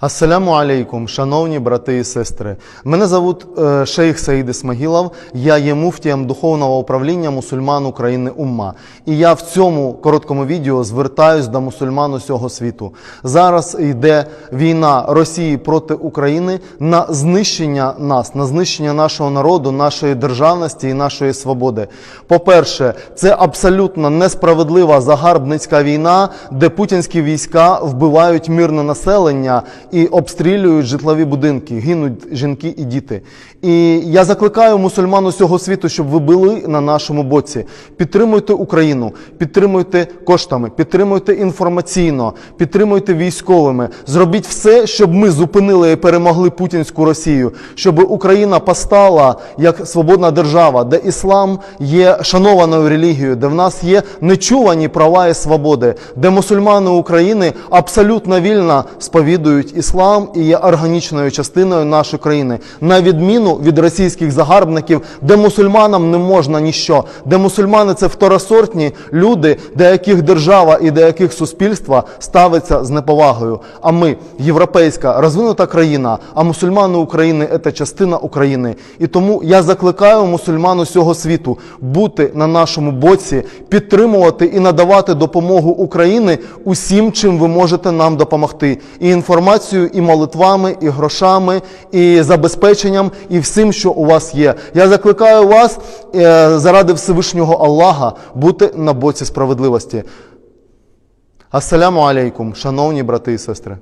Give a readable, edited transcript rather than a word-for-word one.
Ассаляму алейкум, шановні брати і сестри. Мене зовут шейх Саїд Ісмагілов, я є муфтієм Духовного управління мусульман України Умма. І я в цьому короткому відео звертаюсь до мусульман усього світу. Зараз йде війна Росії проти України на знищення нас, на знищення нашого народу, нашої державності і нашої свободи. По-перше, це абсолютно несправедлива загарбницька війна, де путінські війська вбивають мирне населення і обстрілюють житлові будинки, гинуть жінки і діти. І я закликаю мусульман усього світу, щоб ви були на нашому боці. Підтримуйте Україну, підтримуйте коштами, підтримуйте інформаційно, підтримуйте військовими. Зробіть все, щоб ми зупинили і перемогли путінську Росію, щоб Україна постала як свободна держава, де іслам є шанованою релігією, де в нас є нечувані права і свободи, де мусульмани України абсолютно вільно сповідують іслам і є органічною частиною нашої країни. На відміну від російських загарбників, де мусульманам не можна ніщо, де мусульмани – це второсортні люди, до яких держава і до яких суспільство ставиться з неповагою. А ми – європейська, розвинута країна, а мусульмани України – це частина України. І тому я закликаю мусульман усього світу бути на нашому боці, підтримувати і надавати допомогу Україні усім, чим ви можете нам допомогти. І інформацією, і молитвами, і грошами, і забезпеченням, і всім, що у вас є. Я закликаю вас заради Всевишнього Аллаха бути на боці справедливості. Ассаляму алейкум, шановні брати і сестри.